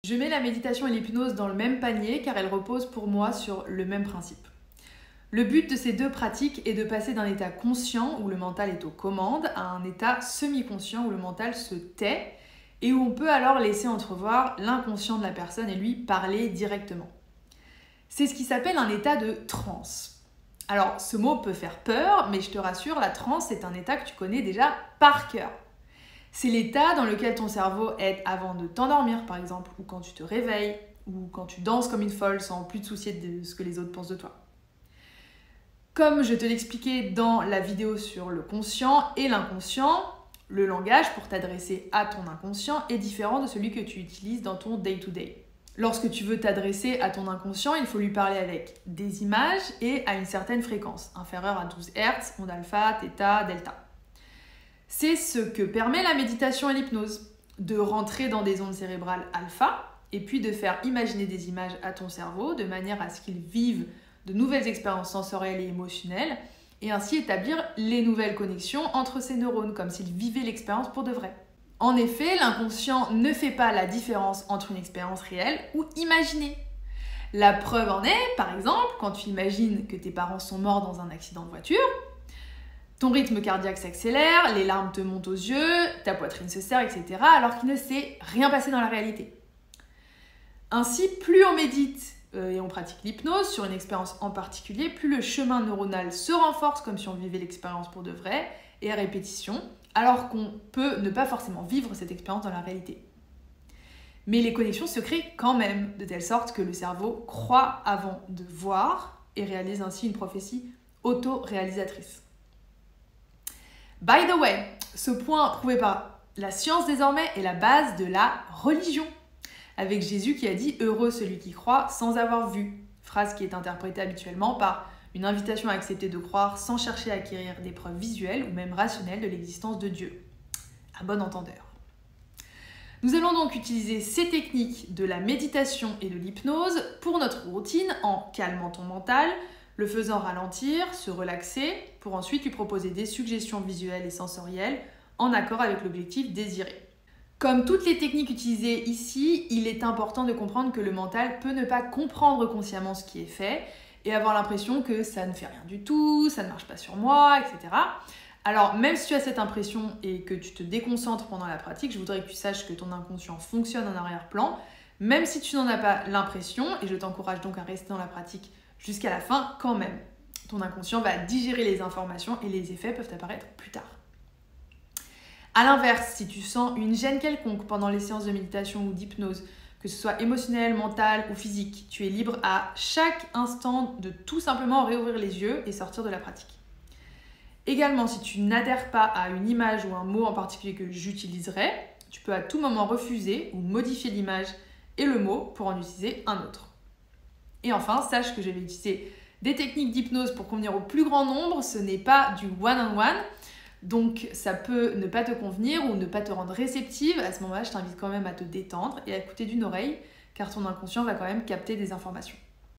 Je mets la méditation et l'hypnose dans le même panier car elles reposent pour moi sur le même principe. Le but de ces deux pratiques est de passer d'un état conscient où le mental est aux commandes à un état semi-conscient où le mental se tait et où on peut alors laisser entrevoir l'inconscient de la personne et lui parler directement. C'est ce qui s'appelle un état de transe. Alors ce mot peut faire peur, mais je te rassure, la transe est un état que tu connais déjà par cœur. C'est l'état dans lequel ton cerveau est avant de t'endormir par exemple, ou quand tu te réveilles, ou quand tu danses comme une folle sans plus te soucier de ce que les autres pensent de toi. Comme je te l'expliquais dans la vidéo sur le conscient et l'inconscient, le langage pour t'adresser à ton inconscient est différent de celui que tu utilises dans ton day-to-day. Lorsque tu veux t'adresser à ton inconscient, il faut lui parler avec des images et à une certaine fréquence, inférieure à 12 Hz, onde alpha, θ, delta. C'est ce que permet la méditation et l'hypnose, de rentrer dans des ondes cérébrales alpha et puis de faire imaginer des images à ton cerveau de manière à ce qu'il vive de nouvelles expériences sensorielles et émotionnelles et ainsi établir les nouvelles connexions entre ces neurones comme s'il vivait l'expérience pour de vrai. En effet, l'inconscient ne fait pas la différence entre une expérience réelle ou imaginée. La preuve en est, par exemple, quand tu imagines que tes parents sont morts dans un accident de voiture, ton rythme cardiaque s'accélère, les larmes te montent aux yeux, ta poitrine se serre, etc. alors qu'il ne s'est rien passé dans la réalité. Ainsi, plus on médite et on pratique l'hypnose sur une expérience en particulier, plus le chemin neuronal se renforce comme si on vivait l'expérience pour de vrai et à répétition, alors qu'on peut ne pas forcément vivre cette expérience dans la réalité. Mais les connexions se créent quand même, de telle sorte que le cerveau croit avant de voir et réalise ainsi une prophétie auto-réalisatrice. By the way, ce point prouvé par la science désormais est la base de la religion. Avec Jésus qui a dit « Heureux celui qui croit sans avoir vu », phrase qui est interprétée habituellement par une invitation à accepter de croire sans chercher à acquérir des preuves visuelles ou même rationnelles de l'existence de Dieu. À bon entendeur. Nous allons donc utiliser ces techniques de la méditation et de l'hypnose pour notre routine en calmant ton mental, le faisant ralentir, se relaxer, pour ensuite lui proposer des suggestions visuelles et sensorielles en accord avec l'objectif désiré. Comme toutes les techniques utilisées ici, il est important de comprendre que le mental peut ne pas comprendre consciemment ce qui est fait et avoir l'impression que ça ne fait rien du tout, ça ne marche pas sur moi, etc. Alors même si tu as cette impression et que tu te déconcentres pendant la pratique, je voudrais que tu saches que ton inconscient fonctionne en arrière-plan, même si tu n'en as pas l'impression, et je t'encourage donc à rester dans la pratique jusqu'à la fin quand même. Ton inconscient va digérer les informations et les effets peuvent apparaître plus tard. A l'inverse, si tu sens une gêne quelconque pendant les séances de méditation ou d'hypnose, que ce soit émotionnel, mental ou physique, tu es libre à chaque instant de tout simplement réouvrir les yeux et sortir de la pratique. Également, si tu n'adhères pas à une image ou un mot en particulier que j'utiliserai, tu peux à tout moment refuser ou modifier l'image et le mot pour en utiliser un autre. Et enfin, sache que je vais utiliser des techniques d'hypnose pour convenir au plus grand nombre, ce n'est pas du one-on-one, donc ça peut ne pas te convenir ou ne pas te rendre réceptive. À ce moment-là, je t'invite quand même à te détendre et à écouter d'une oreille, car ton inconscient va quand même capter des informations.